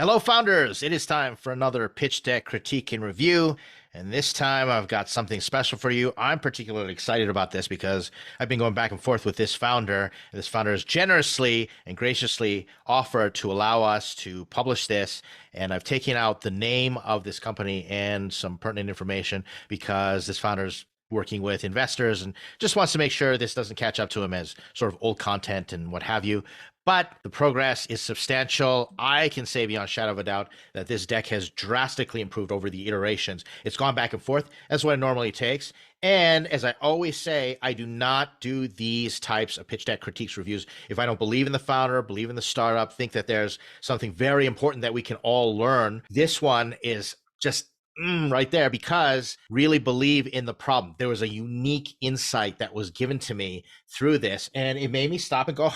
Hello, founders. It is time for another pitch deck critique and review. And this time I've got something special for you. I'm particularly excited about this because I've been going back and forth with this founder. And this founder has generously and graciously offered to allow us to publish this. And I've taken out the name of this company and some pertinent information because this founder's working with investors and just wants to make sure this doesn't catch up to him as sort of old content and what have you. But the progress is substantial. I can say beyond shadow of a doubt that this deck has drastically improved over the iterations. It's gone back and forth. That's what it normally takes. And as I always say, I do not do these types of pitch deck critiques reviews if I don't believe in the founder, believe in the startup, think that there's something very important that we can all learn. This one is just right there because really believe in the problem. There was a unique insight that was given to me through this, and it made me stop and go,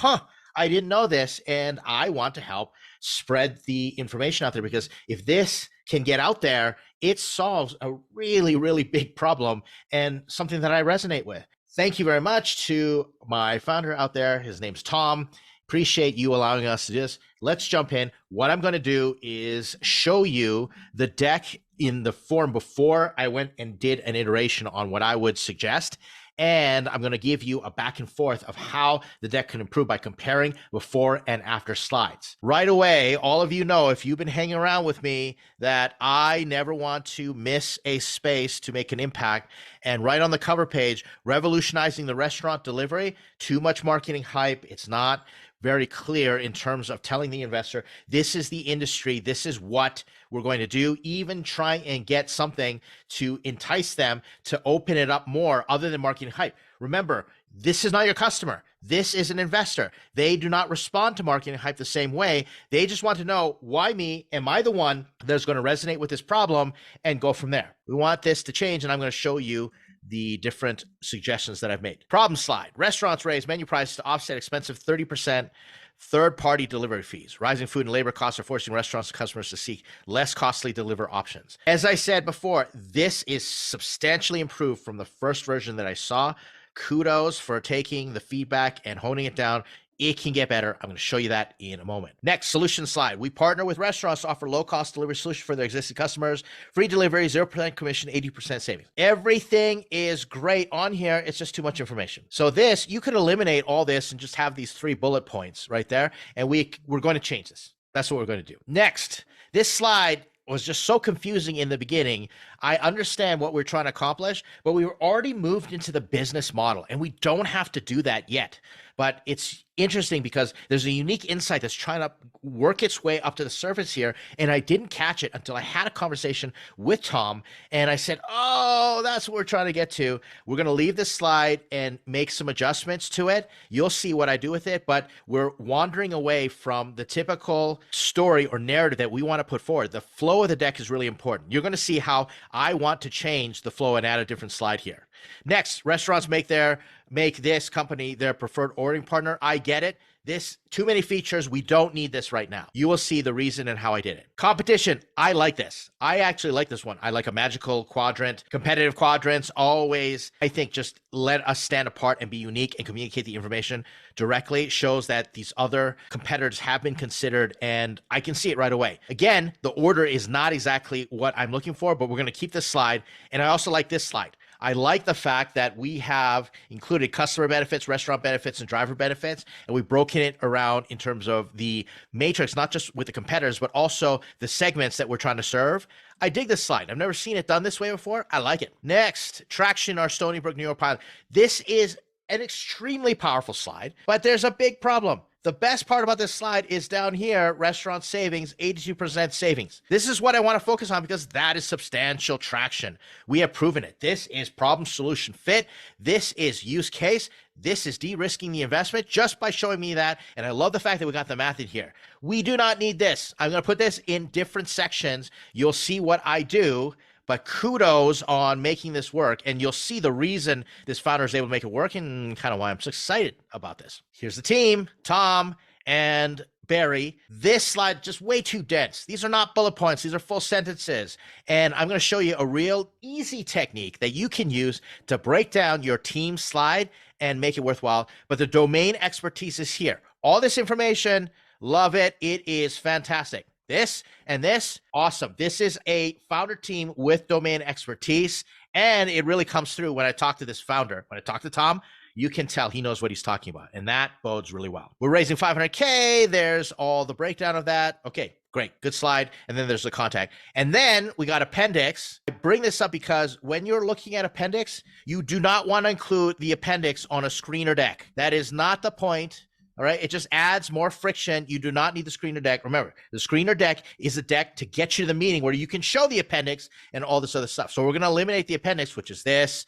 I didn't know this, and I want to help spread the information out there because if this can get out there, it solves a really, really big problem and something that I resonate with. Thank you very much to my founder out there. His name's Tom. Appreciate you allowing us to do this. Let's jump in. What I'm going to do is show you the deck in the form before I went and did an iteration on what I would suggest. And I'm going to give you a back and forth of how the deck can improve by comparing before and after slides. Right away, all of you know, if you've been hanging around with me, that I never want to miss a space to make an impact. And right on the cover page, revolutionizing the restaurant delivery, too much marketing hype. It's not very clear in terms of telling the investor, this is the industry, this is what we're going to do, even try and get something to entice them to open it up more other than marketing hype. Remember, this is not your customer. This is an investor. They do not respond to marketing hype the same way. They just want to know, why me? Am I the one that's going to resonate with this problem and go from there? We want this to change, and I'm going to show you the different suggestions that I've made. Problem slide. Restaurants raise menu prices to offset expensive 30% third-party delivery fees. Rising food and labor costs are forcing restaurants and customers to seek less costly deliver options. As I said before, this is substantially improved from the first version that I saw. Kudos for taking the feedback and honing it down. It can get better. I'm going to show you that in a moment. Next, solution slide. We partner with restaurants to offer low-cost delivery solution for their existing customers. Free delivery, 0% commission, 80% savings. Everything is great on here. It's just too much information. So this, you could eliminate all this and just have these 3 bullet points right there. And we're going to change this. That's what we're going to do. Next, this slide was just so confusing in the beginning. I understand what we're trying to accomplish, but we were already moved into the business model, and we don't have to do that yet. But it's interesting because there's a unique insight that's trying to work its way up to the surface here, and I didn't catch it until I had a conversation with Tom, and I said, oh, that's what we're trying to get to. We're going to leave this slide and make some adjustments to it. You'll see what I do with it, but we're wandering away from the typical story or narrative that we want to put forward. The flow of the deck is really important. You're going to see how I want to change the flow and add a different slide here. Next, restaurants make this company their preferred ordering partner. I get it. This, too many features. We don't need this right now. You will see the reason and how I did it. Competition. I like this. I actually like this one. I like a magical quadrant. Competitive quadrants always, I think, just let us stand apart and be unique and communicate the information directly. Shows that these other competitors have been considered, and I can see it right away. Again, the order is not exactly what I'm looking for, but we're going to keep this slide. And I also like this slide. I like the fact that we have included customer benefits, restaurant benefits, and driver benefits, and we've broken it around in terms of the matrix, not just with the competitors, but also the segments that we're trying to serve. I dig this slide. I've never seen it done this way before. I like it. Next, traction, our Stony Brook, New York pilot. This is an extremely powerful slide, but there's a big problem. The best part about this slide is down here, restaurant savings, 82% savings. This is what I want to focus on because that is substantial traction. We have proven it. This is problem solution fit. This is use case. This is de-risking the investment just by showing me that. And I love the fact that we got the math in here. We do not need this. I'm going to put this in different sections. You'll see what I do. But kudos on making this work, and you'll see the reason this founder is able to make it work and kind of why I'm so excited about this. Here's the team, Tom and Barry. This slide just way too dense. These are not bullet points. These are full sentences. And I'm going to show you a real easy technique that you can use to break down your team slide and make it worthwhile. But the domain expertise is here. All this information, love it. It is fantastic. This and this, awesome. This is a founder team with domain expertise, and it really comes through when I talk to this founder. When I talk to Tom, you can tell he knows what he's talking about, and that bodes really well. We're raising 500K. There's all the breakdown of that. Okay, great, good slide. And then there's the contact. And then we got appendix. I bring this up because when you're looking at appendix, you do not want to include the appendix on a screen or deck. That is not the point. All right, it just adds more friction. You do not need the screen or deck. Remember, the screen or deck is a deck to get you to the meeting where you can show the appendix and all this other stuff. So we're going to eliminate the appendix, which is this.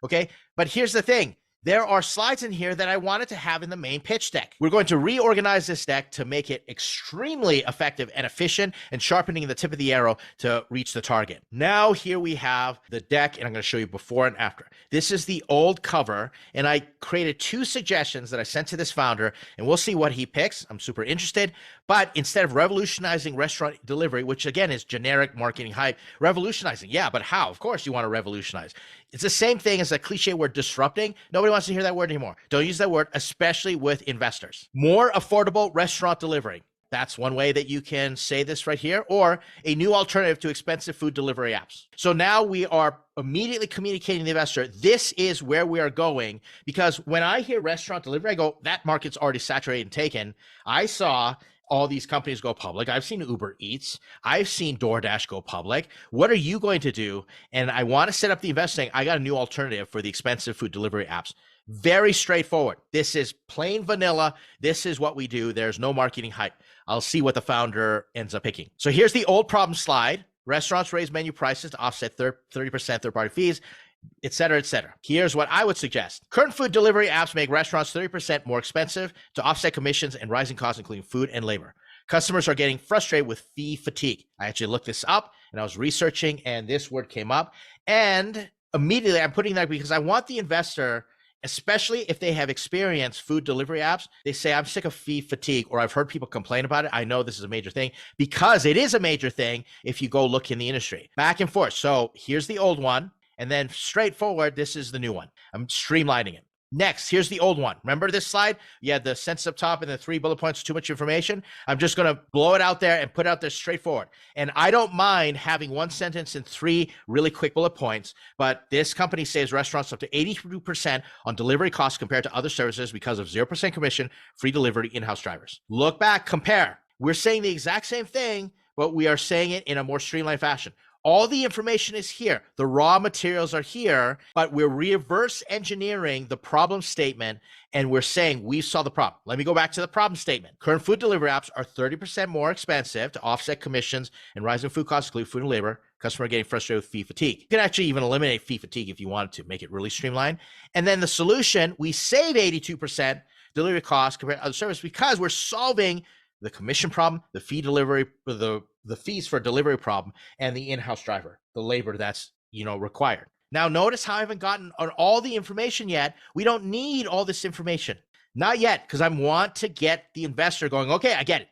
Okay, but here's the thing. There are slides in here that I wanted to have in the main pitch deck. We're going to reorganize this deck to make it extremely effective and efficient and sharpening the tip of the arrow to reach the target. Now here we have the deck, and I'm going to show you before and after. This is the old cover, and I created 2 suggestions that I sent to this founder, and we'll see what he picks. I'm super interested. But instead of revolutionizing restaurant delivery, which again is generic marketing hype, revolutionizing, yeah, but how? Of course you want to revolutionize. It's the same thing as a cliche word, disrupting. Nobody wants to hear that word anymore. Don't use that word, especially with investors. More affordable restaurant delivery. That's one way that you can say this right here, or a new alternative to expensive food delivery apps. So now we are immediately communicating to the investor, this is where we are going, because when I hear restaurant delivery, I go, that market's already saturated and taken. I saw all these companies go public. I've seen Uber Eats. I've seen DoorDash go public. What are you going to do? And I want to set up the investing. I got a new alternative for the expensive food delivery apps. Very straightforward. This is plain vanilla. This is what we do. There's no marketing hype. I'll see what the founder ends up picking. So here's the old problem slide. Restaurants raise menu prices to offset 30% third-party fees, et cetera, et cetera. Here's what I would suggest. Current food delivery apps make restaurants 30% more expensive to offset commissions and rising costs, including food and labor. Customers are getting frustrated with fee fatigue. I actually looked this up and I was researching and this word came up. And immediately I'm putting that because I want the investor, especially if they have experienced food delivery apps, they say, I'm sick of fee fatigue, or I've heard people complain about it. I know this is a major thing because it is a major thing if you go look in the industry. Back and forth. So here's the old one. And then straightforward, this is the new one. I'm streamlining it. Next, here's the old one. Remember this slide? You had the sentence up top and the 3 bullet points, too much information. I'm just going to blow it out there and put it out there straightforward. And I don't mind having 1 sentence and 3 really quick bullet points, but this company saves restaurants up to 82% on delivery costs compared to other services because of 0% commission, free delivery, in-house drivers. Look back, compare. We're saying the exact same thing, but we are saying it in a more streamlined fashion. All the information is here. The raw materials are here, but we're reverse engineering the problem statement and we're saying we saw the problem. Let me go back to the problem statement. Current food delivery apps are 30% more expensive to offset commissions and rising food costs, including food and labor. Customer getting frustrated with fee fatigue. You can actually even eliminate fee fatigue if you wanted to, make it really streamlined. And then the solution, we save 82% delivery costs compared to other services because we're solving the commission problem, the fee delivery, the fees for delivery problem, and the in-house driver, the labor that's required. Now notice how I haven't gotten on all the information yet. We don't need all this information. Not yet, because I want to get the investor going, okay, I get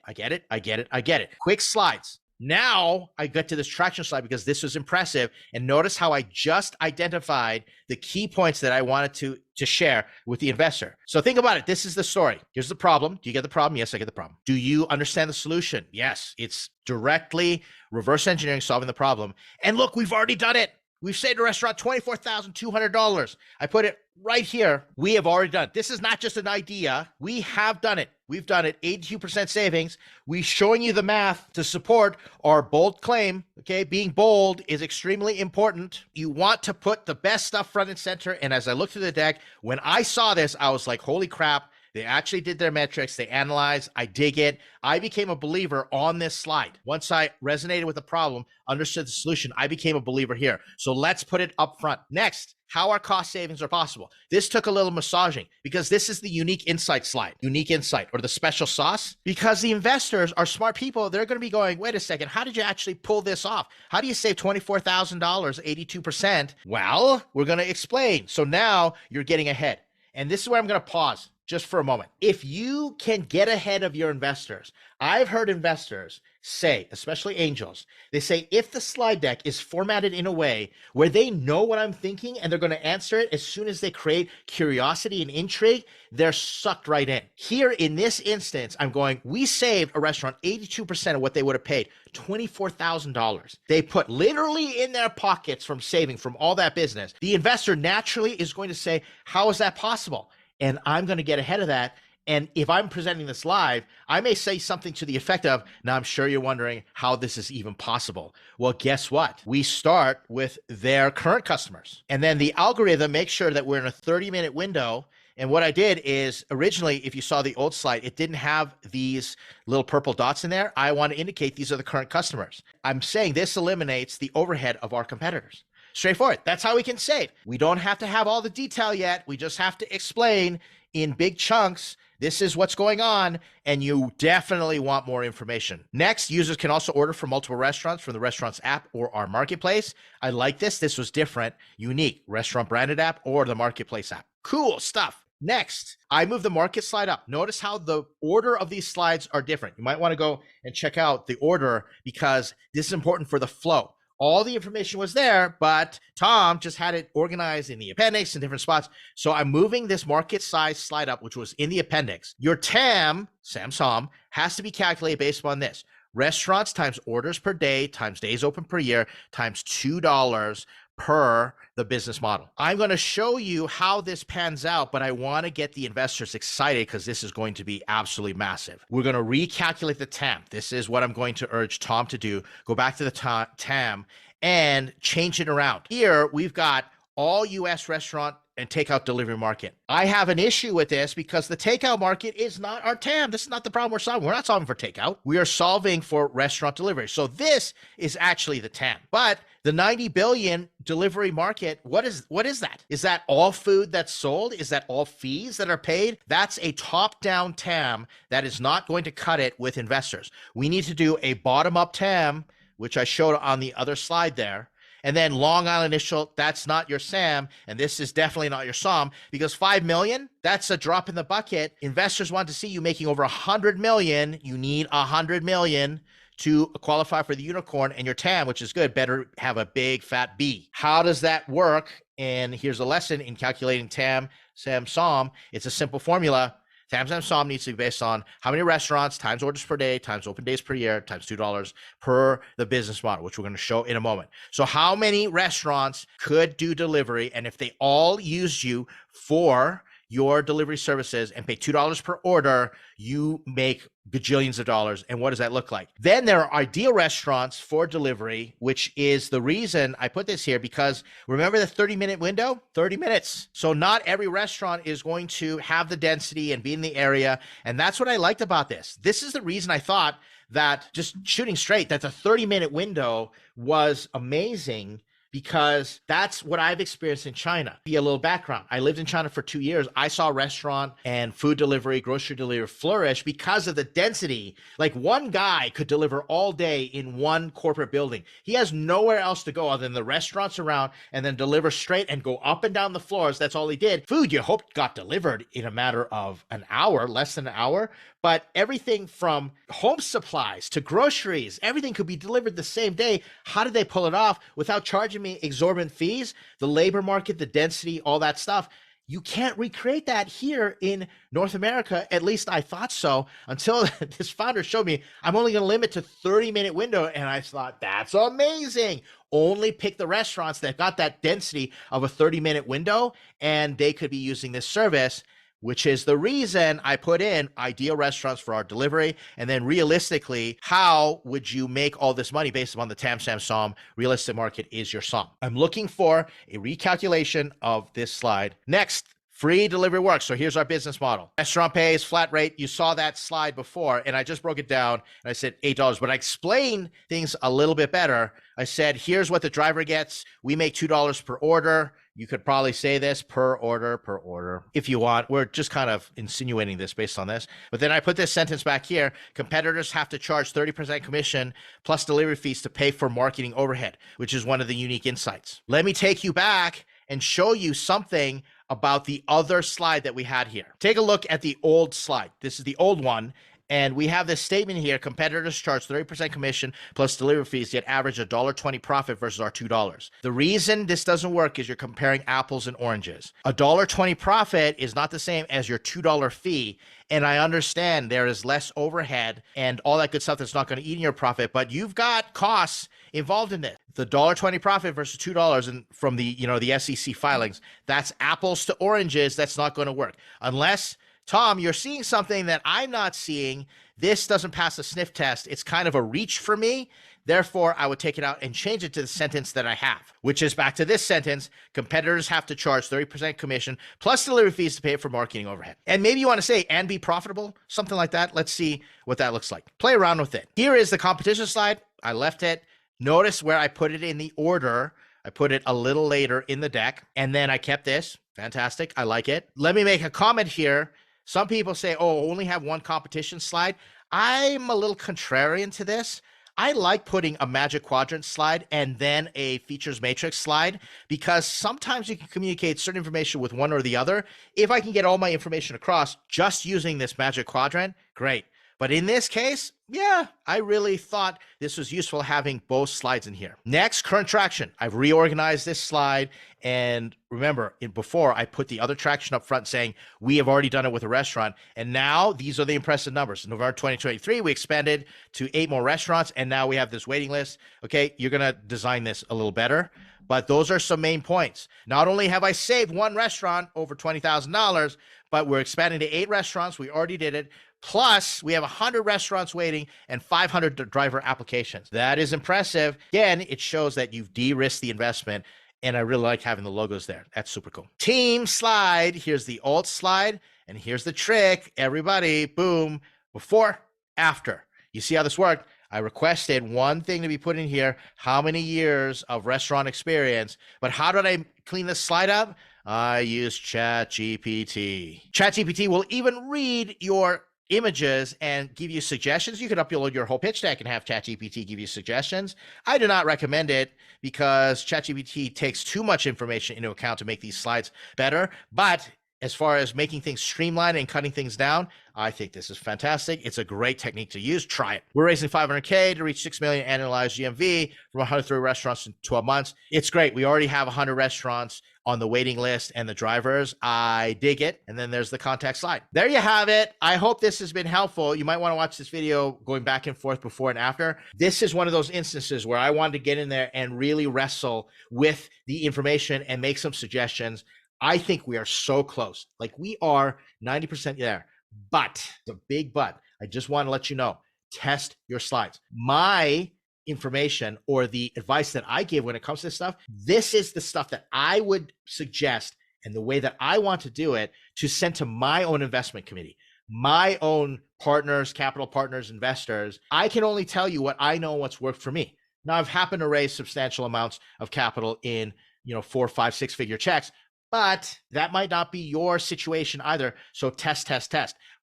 it. Quick slides. Now I get to this traction slide because this was impressive. And notice how I just identified the key points that I wanted to share with the investor. So think about it. This is the story. Here's the problem. Do you get the problem? Yes, I get the problem. Do you understand the solution? Yes, it's directly reverse engineering, solving the problem. And look, we've already done it. We've saved a restaurant $24,200. I put it right here. We have already done it. This is not just an idea. We have done it. We've done it. 82% savings. We're showing you the math to support our bold claim. Okay, being bold is extremely important. You want to put the best stuff front and center. And as I looked through the deck, when I saw this, I was like, holy crap. They actually did their metrics. They analyzed. I dig it. I became a believer on this slide. Once I resonated with the problem, understood the solution, I became a believer here. So let's put it up front. Next, how our cost savings are possible. This took a little massaging because this is the unique insight slide, unique insight or the special sauce, because the investors are smart people. They're going to be going, wait a second, how did you actually pull this off? How do you save $24,000, 82%? Well, we're going to explain. So now you're getting ahead. And this is where I'm going to pause. just for a moment. If you can get ahead of your investors, I've heard investors say, especially angels, they say, if the slide deck is formatted in a way where they know what I'm thinking and they're going to answer it as soon as they create curiosity and intrigue, they're sucked right in. Here in this instance, I'm going, we saved a restaurant 82% of what they would have paid, $24,000. They put literally in their pockets from saving from all that business. The investor naturally is going to say, how is that possible? And I'm going to get ahead of that. And if I'm presenting this live, I may say something to the effect of, now I'm sure you're wondering how this is even possible. Well, guess what? We start with their current customers. And then the algorithm makes sure that we're in a 30-minute window. And what I did is originally, if you saw the old slide, it didn't have these little purple dots in there. I want to indicate these are the current customers. I'm saying this eliminates the overhead of our competitors. Straightforward. That's how we can save. We don't have to have all the detail yet. We just have to explain in big chunks, this is what's going on, and you definitely want more information. Next, users can also order from multiple restaurants from the restaurant's app or our marketplace. I like this. This was different, unique. Restaurant branded app or the marketplace app. Cool stuff. Next, I move the market slide up. Notice how the order of these slides are different. You might want to go and check out the order because this is important for the flow. All the information was there, but Tom just had it organized in the appendix in different spots. So I'm moving this market size slide up, which was in the appendix. Your TAM, SAM, has to be calculated based upon this. Restaurants times orders per day times days open per year times $2 per the business model. I'm going to show you how this pans out, but I want to get the investors excited because this is going to be absolutely massive. We're going to recalculate the TAM. This is what I'm going to urge Tom to do. Go back to the TAM and change it around. Here, we've got all US restaurant and takeout delivery market. I have an issue with this because the takeout market is not our TAM. This is not the problem we're solving. We're not solving for takeout. We are solving for restaurant delivery. So this is actually the TAM. But the 90 billion delivery market, what is that? Is that all food that's sold? Is that all fees that are paid? That's a top-down TAM that is not going to cut it with investors. We need to do a bottom-up TAM, which I showed on the other slide there. And then Long Island Initial, that's not your SAM, and this is definitely not your SOM, because 5 million, that's a drop in the bucket. Investors want to see you making over 100 million. You need 100 million to qualify for the unicorn, and your TAM, which is good, better have a big fat B. How does that work? And here's a lesson in calculating TAM, SAM, SOM. It's a simple formula. TAM, SAM, SOM needs to be based on how many restaurants times orders per day times open days per year times $2 per the business model, which we're going to show in a moment. So how many restaurants could do delivery? And if they all used you for your delivery services and pay $2 per order, you make gajillions of dollars. And what does that look like? Then there are ideal restaurants for delivery, which is the reason I put this here, because remember the 30-minute window? 30 minutes. So not every restaurant is going to have the density and be in the area. And that's what I liked about this. This is the reason I thought that, just shooting straight, that the 30-minute window was amazing, because that's what I've experienced in China. Be a little background. I lived in China for 2 years. I saw restaurant and food delivery, grocery delivery flourish because of the density. Like one guy could deliver all day in one corporate building. He has nowhere else to go other than the restaurants around, and then deliver straight and go up and down the floors. That's all he did. Food, you hoped, got delivered in a matter of an hour, less than an hour. But everything from home supplies to groceries, everything could be delivered the same day. How did they pull it off without charging me exorbitant fees? The labor market, the density, all that stuff. You can't recreate that here in North America. At least I thought so, until this founder showed me I'm only going to limit to 30-minute window. And I thought, that's amazing. Only pick the restaurants that got that density of a 30-minute window, and they could be using this service, which is the reason I put in ideal restaurants for our delivery. And then realistically, how would you make all this money based upon the TAM, SAM, SOM? Realistic market is your SOM. I'm looking for a recalculation of this slide. Next, free delivery works. So here's our business model. Restaurant pays flat rate. You saw that slide before, and I just broke it down and I said $8, but I explained things a little bit better. I said, here's what the driver gets. We make $2 per order. You could probably say this per order, if you want. We're just kind of insinuating this based on this. But then I put this sentence back here. Competitors have to charge 30% commission plus delivery fees to pay for marketing overhead, which is one of the unique insights. Let me take you back and show you something about the other slide that we had here. Take a look at the old slide. This is the old one. And we have this statement here: competitors charge 30% commission plus delivery fees, yet average $1.20 profit versus our $2. The reason this doesn't work is you're comparing apples and oranges. $1.20 profit is not the same as your $2 fee. And I understand there is less overhead and all that good stuff that's not going to eat in your profit, but you've got costs involved in this. The $1.20 profit versus $2, and from the the SEC filings, that's apples to oranges. That's not going to work unless, Tom, you're seeing something that I'm not seeing. This doesn't pass the sniff test. It's kind of a reach for me. Therefore, I would take it out and change it to the sentence that I have, which is back to this sentence: competitors have to charge 30% commission plus delivery fees to pay for marketing overhead. And maybe you want to say, and be profitable, something like that. Let's see what that looks like. Play around with it. Here is the competition slide. I left it. Notice where I put it in the order. I put it a little later in the deck, and then I kept this. Fantastic. I like it. Let me make a comment here. Some people say, oh, only have one competition slide. I'm a little contrarian to this. I like putting a magic quadrant slide and then a features matrix slide, because sometimes you can communicate certain information with one or the other. If I can get all my information across just using this magic quadrant, great. But in this case, yeah, I really thought this was useful having both slides in here. Next, current traction. I've reorganized this slide. And remember, before I put the other traction up front saying we have already done it with a restaurant. And now these are the impressive numbers. In November 2023, we expanded to 8 more restaurants. And now we have this waiting list. Okay, you're going to design this a little better. But those are some main points. Not only have I saved one restaurant over $20,000, but we're expanding to 8 restaurants. We already did it. Plus, we have 100 restaurants waiting and 500 driver applications. That is impressive. Again, it shows that you've de-risked the investment, and I really like having the logos there. That's super cool. Team slide. Here's the alt slide, and here's the trick. Everybody, boom, before, after. You see how this worked? I requested one thing to be put in here: how many years of restaurant experience. But how did I clean this slide up? I used ChatGPT. ChatGPT will even read your images and give you suggestions. You could upload your whole pitch deck and have ChatGPT give you suggestions. I do not recommend it because ChatGPT takes too much information into account to make these slides better. But as far as making things streamlined and cutting things down, I think this is fantastic. It's a great technique to use. Try it. We're raising $500K to reach 6 million annualized GMV from 103 restaurants in 12 months. It's great. We already have 100 restaurants on the waiting list and the drivers. I dig it. And then there's the contact slide. There you have it. I hope this has been helpful. You might want to watch this video going back and forth before and after. This is one of those instances where I wanted to get in there and really wrestle with the information and make some suggestions. I think we are so close. Like, we are 90% there. But, the big but, I just want to let you know, test your slides. My information or the advice that I give when it comes to this stuff, this is the stuff that I would suggest, and the way that I want to do it, to send to my own investment committee, my own partners, capital partners, investors. I can only tell you what I know, what's worked for me. Now, I've happened to raise substantial amounts of capital in 4, 5, 6-figure checks, but that might not be your situation either. So test.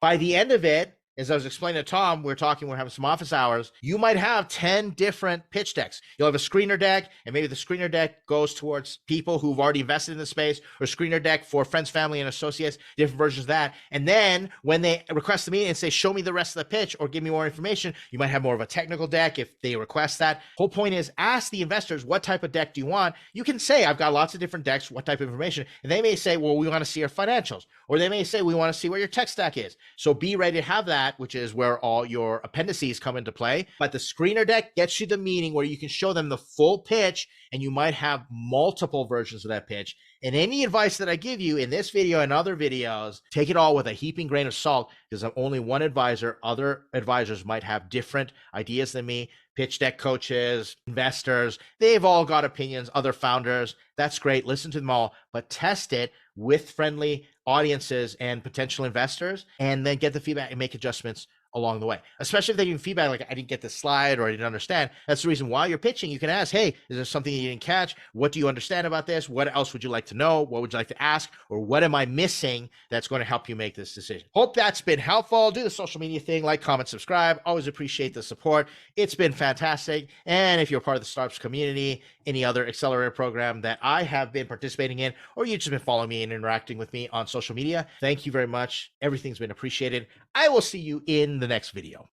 By the end of it, as I was explaining to Tom, we're having some office hours. You might have 10 different pitch decks. You'll have a screener deck, and maybe the screener deck goes towards people who've already invested in the space, or screener deck for friends, family, and associates, different versions of that. And then when they request the meeting and say, show me the rest of the pitch or give me more information, you might have more of a technical deck if they request that. Whole point is, ask the investors, what type of deck do you want? You can say, I've got lots of different decks, what type of information? And they may say, well, we want to see your financials. Or they may say, we want to see where your tech stack is. So be ready to have that, which is where all your appendices come into play. But the screener deck gets you the meeting where you can show them the full pitch, and you might have multiple versions of that pitch. And any advice that I give you in this video and other videos, take it all with a heaping grain of salt, because I'm only one advisor. Other advisors might have different ideas than me. Pitch deck coaches, investors, they've all got opinions, other founders. That's great. Listen to them all, but test it with friendly audiences and potential investors, and then get the feedback and make adjustments along the way, especially if they give you feedback like I didn't get this slide or I didn't understand. That's the reason while you're pitching, you can ask, hey, is there something you didn't catch? What do you understand about this? What else would you like to know? What would you like to ask? Or what am I missing that's going to help you make this decision? Hope that's been helpful. Do the social media thing, like, comment, subscribe. Always appreciate the support. It's been fantastic. And if you're part of the startups community, any other accelerator program that I have been participating in, or you've just been following me and interacting with me on social media, thank you very much. Everything's been appreciated. I will see you in the next video.